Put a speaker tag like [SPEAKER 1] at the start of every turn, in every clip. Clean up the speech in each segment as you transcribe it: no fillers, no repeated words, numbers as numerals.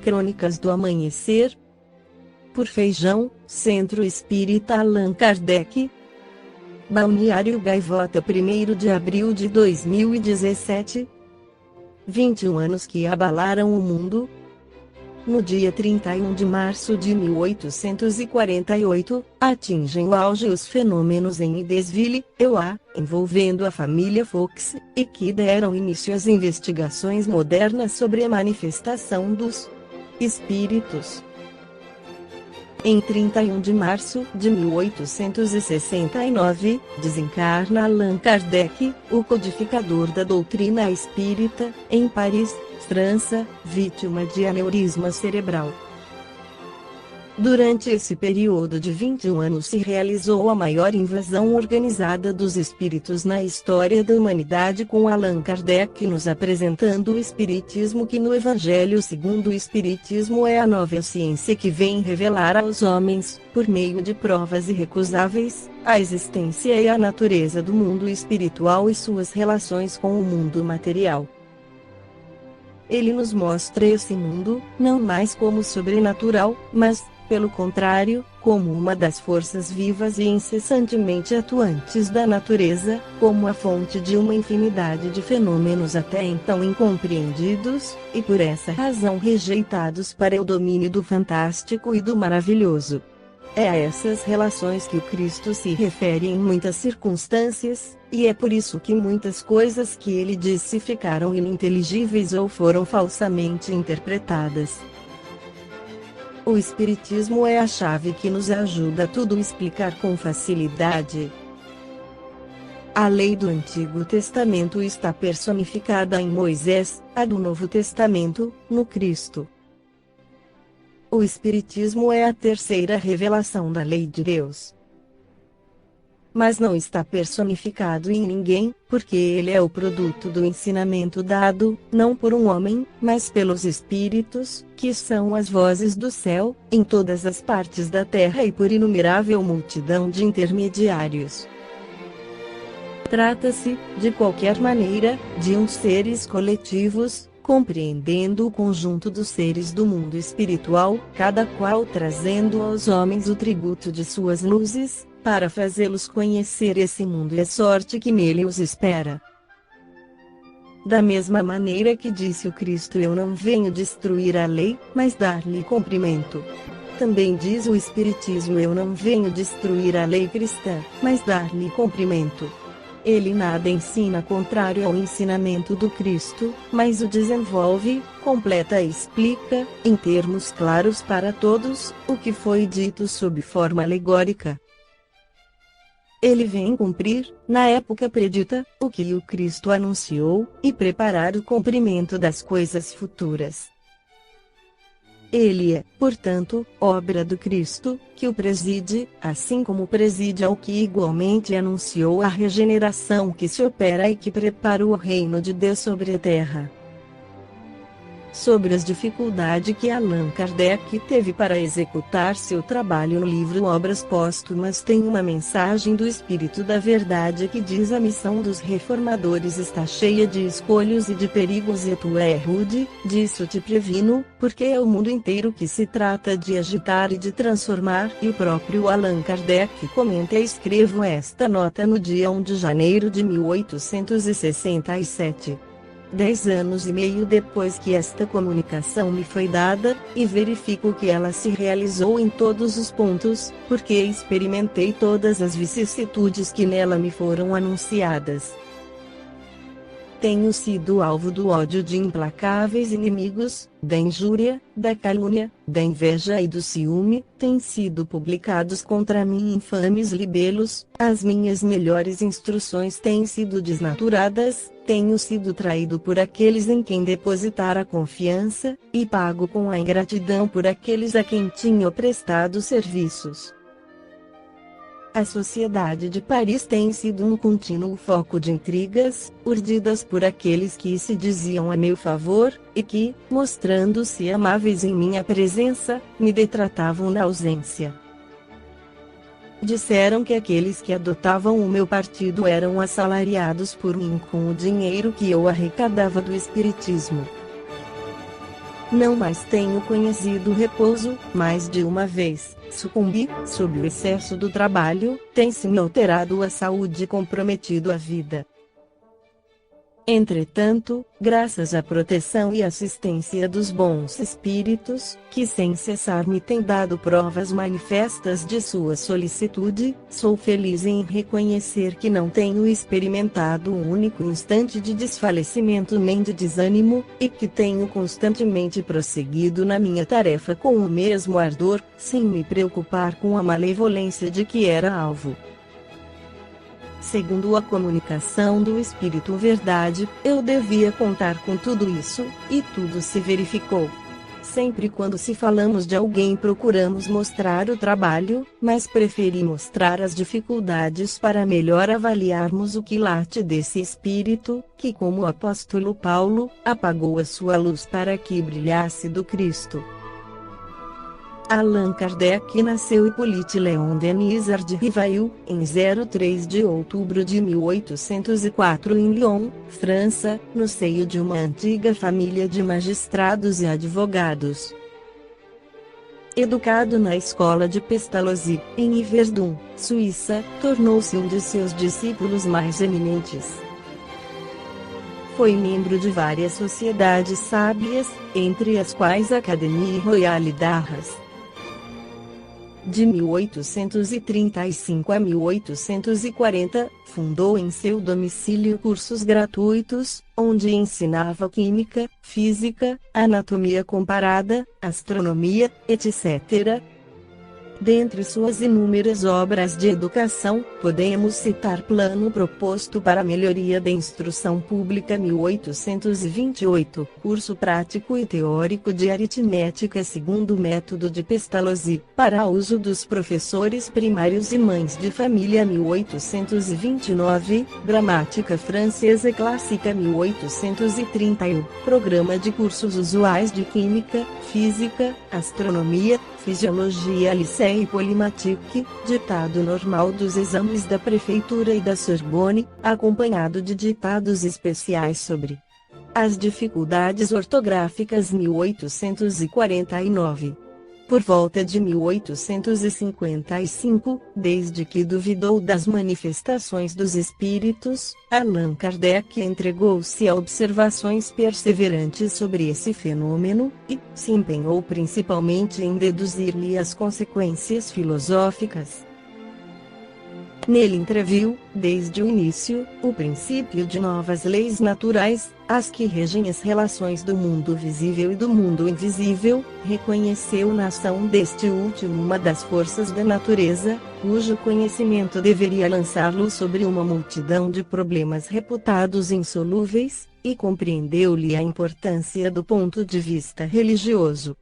[SPEAKER 1] Crônicas do Amanhecer, por Feijão, Centro Espírita Allan Kardec. Balneário Gaivota, 1º de abril de 2017. 21 anos que abalaram o mundo. No dia 31 de março de 1848, atingem o auge os fenômenos em Idesville, EUA, envolvendo a família Fox, e que deram início às investigações modernas sobre a manifestação dos espíritos. Em 31 de março de 1869, desencarna Allan Kardec, o codificador da doutrina espírita, em Paris, França, vítima de aneurisma cerebral. Durante esse período de 21 anos se realizou a maior invasão organizada dos espíritos na história da humanidade, com Allan Kardec nos apresentando o espiritismo, que no Evangelho segundo o Espiritismo é a nova ciência que vem revelar aos homens, por meio de provas irrecusáveis, a existência e a natureza do mundo espiritual e suas relações com o mundo material. Ele nos mostra esse mundo, não mais como sobrenatural, mas, pelo contrário, como uma das forças vivas e incessantemente atuantes da natureza, como a fonte de uma infinidade de fenômenos até então incompreendidos, e por essa razão rejeitados para o domínio do fantástico e do maravilhoso. É a essas relações que o Cristo se refere em muitas circunstâncias, e é por isso que muitas coisas que ele disse ficaram ininteligíveis ou foram falsamente interpretadas. O Espiritismo é a chave que nos ajuda a tudo explicar com facilidade. A lei do Antigo Testamento está personificada em Moisés, a do Novo Testamento, no Cristo. O Espiritismo é a terceira revelação da lei de Deus. Mas não está personificado em ninguém, porque ele é o produto do ensinamento dado, não por um homem, mas pelos Espíritos, que são as vozes do céu, em todas as partes da terra e por inumerável multidão de intermediários. Trata-se, de qualquer maneira, de uns seres coletivos, compreendendo o conjunto dos seres do mundo espiritual, cada qual trazendo aos homens o tributo de suas luzes, para fazê-los conhecer esse mundo e a sorte que nele os espera. Da mesma maneira que disse o Cristo: eu não venho destruir a lei, mas dar-lhe cumprimento. Também diz o Espiritismo: eu não venho destruir a lei cristã, mas dar-lhe cumprimento. Ele nada ensina contrário ao ensinamento do Cristo, mas o desenvolve, completa e explica, em termos claros para todos, o que foi dito sob forma alegórica. Ele vem cumprir, na época predita, o que o Cristo anunciou, e preparar o cumprimento das coisas futuras. Ele é, portanto, obra do Cristo, que o preside, assim como preside ao que igualmente anunciou a regeneração que se opera e que prepara o reino de Deus sobre a terra. Sobre as dificuldades que Allan Kardec teve para executar seu trabalho no livro Obras Póstumas, tem uma mensagem do Espírito da Verdade que diz: a missão dos reformadores está cheia de escolhos e de perigos, e tu é rude, disso te previno, porque é o mundo inteiro que se trata de agitar e de transformar. E o próprio Allan Kardec comenta: escrevo esta nota no dia 1 de janeiro de 1867. 10 anos e meio depois que esta comunicação me foi dada, e verifico que ela se realizou em todos os pontos, porque experimentei todas as vicissitudes que nela me foram anunciadas. Tenho sido alvo do ódio de implacáveis inimigos, da injúria, da calúnia, da inveja e do ciúme. Têm sido publicados contra mim infames libelos, as minhas melhores instruções têm sido desnaturadas, tenho sido traído por aqueles em quem depositara confiança, e pago com a ingratidão por aqueles a quem tinha prestado serviços. A sociedade de Paris tem sido um contínuo foco de intrigas, urdidas por aqueles que se diziam a meu favor, e que, mostrando-se amáveis em minha presença, me detratavam na ausência. Disseram que aqueles que adotavam o meu partido eram assalariados por mim com o dinheiro que eu arrecadava do espiritismo. Não mais tenho conhecido repouso, mais de uma vez, sucumbi, sob o excesso do trabalho, tem-se-me alterado a saúde e comprometido a vida. Entretanto, graças à proteção e assistência dos bons espíritos, que sem cessar me têm dado provas manifestas de sua solicitude, sou feliz em reconhecer que não tenho experimentado um único instante de desfalecimento nem de desânimo, e que tenho constantemente prosseguido na minha tarefa com o mesmo ardor, sem me preocupar com a malevolência de que era alvo. Segundo a comunicação do Espírito Verdade, eu devia contar com tudo isso, e tudo se verificou. Sempre quando se falamos de alguém procuramos mostrar o trabalho, mas preferi mostrar as dificuldades para melhor avaliarmos o quilate desse espírito, que como o apóstolo Paulo, apagou a sua luz para que brilhasse do Cristo. Allan Kardec nasceu Hippolyte Léon Denis Rivail, em 03 de outubro de 1804 em Lyon, França, no seio de uma antiga família de magistrados e advogados. Educado na escola de Pestalozzi, em Yverdon, Suíça, tornou-se um de seus discípulos mais eminentes. Foi membro de várias sociedades sábias, entre as quais a Académie Royale d'Arras. De 1835 a 1840, fundou em seu domicílio cursos gratuitos, onde ensinava química, física, anatomia comparada, astronomia, etc. Dentre suas inúmeras obras de educação, podemos citar Plano Proposto para a Melhoria da Instrução Pública 1828, Curso Prático e Teórico de Aritmética segundo o método de Pestalozzi, para uso dos professores primários e mães de família 1829, Gramática Francesa Clássica 1831, Programa de Cursos Usuais de Química, Física, Astronomia, Fisiologia Lycée e Polymatique, ditado normal dos exames da Prefeitura e da Sorbonne, acompanhado de ditados especiais sobre as dificuldades ortográficas 1849. Por volta de 1855, desde que duvidou das manifestações dos espíritos, Allan Kardec entregou-se a observações perseverantes sobre esse fenômeno, e se empenhou principalmente em deduzir-lhe as consequências filosóficas. Nele entreviu, desde o início, o princípio de novas leis naturais, as que regem as relações do mundo visível e do mundo invisível, reconheceu na ação deste último uma das forças da natureza, cujo conhecimento deveria lançá-lo sobre uma multidão de problemas reputados insolúveis, e compreendeu-lhe a importância do ponto de vista religioso.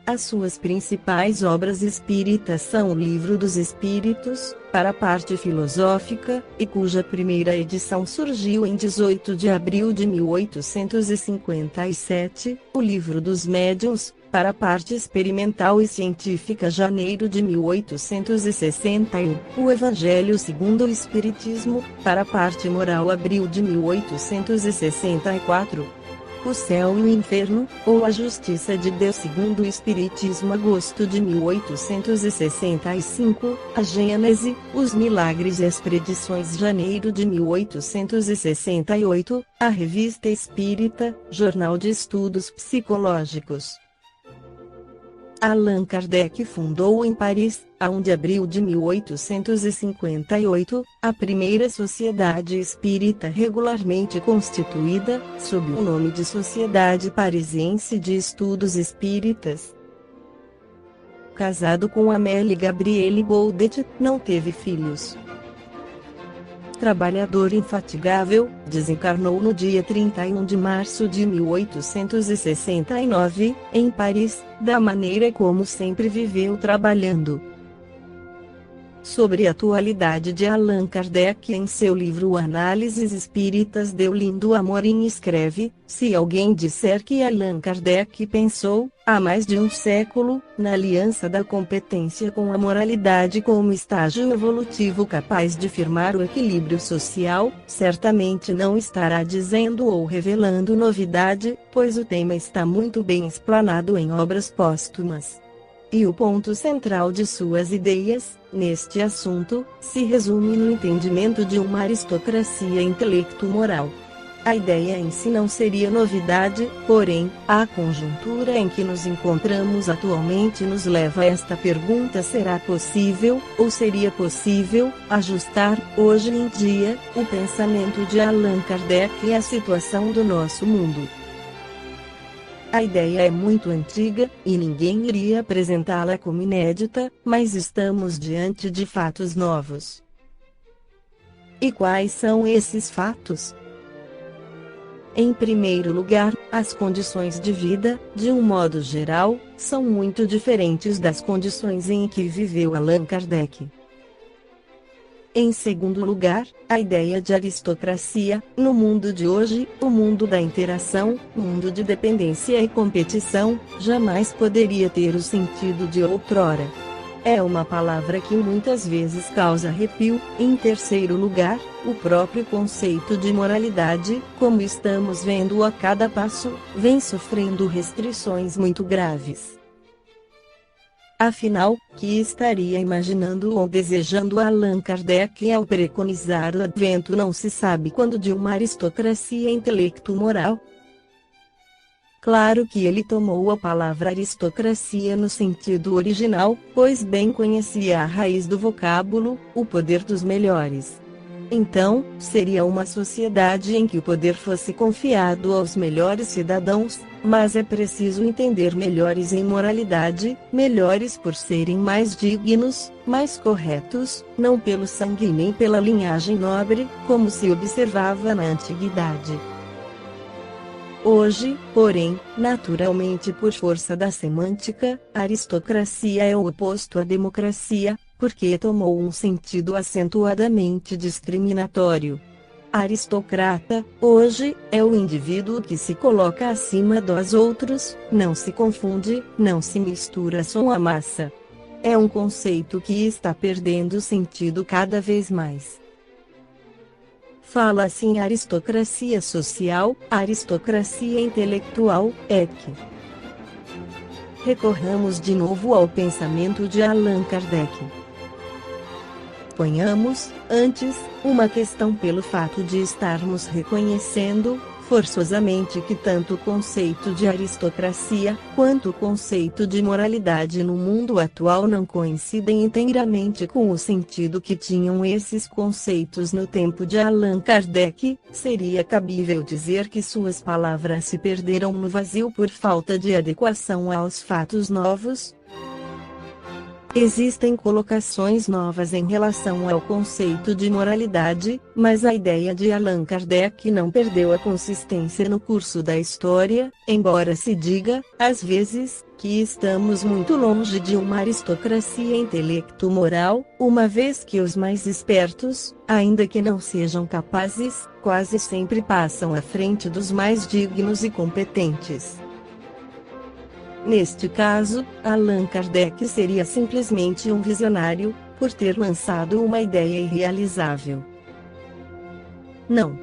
[SPEAKER 1] As suas principais obras espíritas são o Livro dos Espíritos, para a parte filosófica, e cuja primeira edição surgiu em 18 de abril de 1857, o Livro dos Médiuns, para a parte experimental e científica janeiro de 1861, o Evangelho segundo o Espiritismo, para a parte moral abril de 1864. O Céu e o Inferno, ou a Justiça de Deus segundo o Espiritismo agosto de 1865, a Gênese, os Milagres e as Predições janeiro de 1868, a Revista Espírita, Jornal de Estudos Psicológicos. Allan Kardec fundou em Paris, a 1 de abril de 1858, a primeira sociedade espírita regularmente constituída, sob o nome de Sociedade Parisiense de Estudos Espíritas. Casado com Amélie Gabrielle Baudet, não teve filhos. Trabalhador infatigável, desencarnou no dia 31 de março de 1869, em Paris, da maneira como sempre viveu trabalhando. Sobre a atualidade de Allan Kardec em seu livro Análises Espíritas Deolindo Amorim escreve: se alguém disser que Allan Kardec pensou, há mais de um século, na aliança da competência com a moralidade como estágio evolutivo capaz de firmar o equilíbrio social, certamente não estará dizendo ou revelando novidade, pois o tema está muito bem explanado em obras póstumas. E o ponto central de suas ideias, neste assunto, se resume no entendimento de uma aristocracia intelecto-moral. A ideia em si não seria novidade, porém, a conjuntura em que nos encontramos atualmente nos leva a esta pergunta: será possível, ou seria possível, ajustar, hoje em dia, o pensamento de Allan Kardec à situação do nosso mundo? A ideia é muito antiga, e ninguém iria apresentá-la como inédita, mas estamos diante de fatos novos. E quais são esses fatos? Em primeiro lugar, as condições de vida, de um modo geral, são muito diferentes das condições em que viveu Allan Kardec. Em segundo lugar, a ideia de aristocracia, no mundo de hoje, o mundo da interação, mundo de dependência e competição, jamais poderia ter o sentido de outrora. É uma palavra que muitas vezes causa arrepio. Em terceiro lugar, o próprio conceito de moralidade, como estamos vendo a cada passo, vem sofrendo restrições muito graves. Afinal, que estaria imaginando ou desejando Allan Kardec ao preconizar o advento não se sabe quando de uma aristocracia intelecto-moral? Claro que ele tomou a palavra aristocracia no sentido original, pois bem conhecia a raiz do vocábulo, o poder dos melhores. Então, seria uma sociedade em que o poder fosse confiado aos melhores cidadãos, mas é preciso entender melhores em moralidade, melhores por serem mais dignos, mais corretos, não pelo sangue nem pela linhagem nobre, como se observava na antiguidade. Hoje, porém, naturalmente por força da semântica, a aristocracia é o oposto à democracia, porque tomou um sentido acentuadamente discriminatório. Aristocrata, hoje, é o indivíduo que se coloca acima dos outros, não se confunde, não se mistura com a massa. É um conceito que está perdendo sentido cada vez mais. Fala-se em aristocracia social, aristocracia intelectual, EQ. Recorramos de novo ao pensamento de Allan Kardec. Ponhamos, antes, uma questão pelo fato de estarmos reconhecendo, forçosamente, que tanto o conceito de aristocracia, quanto o conceito de moralidade no mundo atual não coincidem inteiramente com o sentido que tinham esses conceitos no tempo de Allan Kardec. Seria cabível dizer que suas palavras se perderam no vazio por falta de adequação aos fatos novos? Existem colocações novas em relação ao conceito de moralidade, mas a ideia de Allan Kardec não perdeu a consistência no curso da história, embora se diga, às vezes, que estamos muito longe de uma aristocracia intelecto-moral, uma vez que os mais espertos, ainda que não sejam capazes, quase sempre passam à frente dos mais dignos e competentes. Neste caso, Allan Kardec seria simplesmente um visionário, por ter lançado uma ideia irrealizável. Não.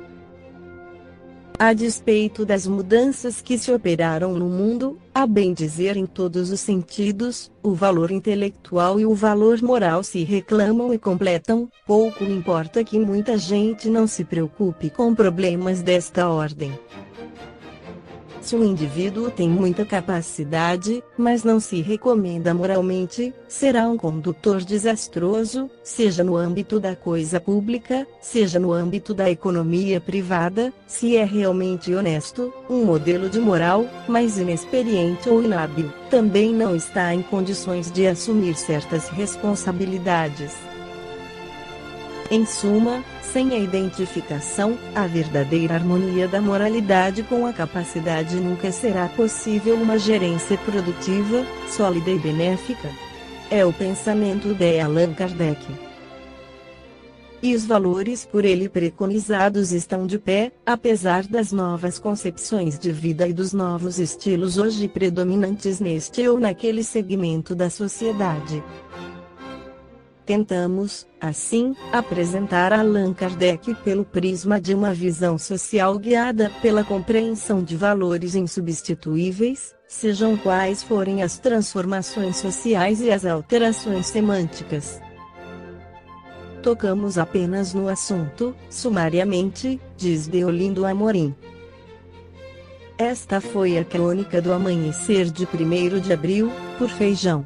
[SPEAKER 1] A despeito das mudanças que se operaram no mundo, a bem dizer em todos os sentidos, o valor intelectual e o valor moral se reclamam e completam, pouco importa que muita gente não se preocupe com problemas desta ordem. Se o indivíduo tem muita capacidade, mas não se recomenda moralmente, será um condutor desastroso, seja no âmbito da coisa pública, seja no âmbito da economia privada. Se é realmente honesto, um modelo de moral, mas inexperiente ou inábil, também não está em condições de assumir certas responsabilidades. Em suma, sem a identificação, a verdadeira harmonia da moralidade com a capacidade, nunca será possível uma gerência produtiva, sólida e benéfica. É o pensamento de Allan Kardec. e os valores por ele preconizados estão de pé, apesar das novas concepções de vida e dos novos estilos hoje predominantes neste ou naquele segmento da sociedade. Tentamos, assim, apresentar Allan Kardec pelo prisma de uma visão social guiada pela compreensão de valores insubstituíveis, sejam quais forem as transformações sociais e as alterações semânticas. Tocamos apenas no assunto, sumariamente, diz Deolindo Amorim. Esta foi a crônica do amanhecer de 1º de abril, por Feijão.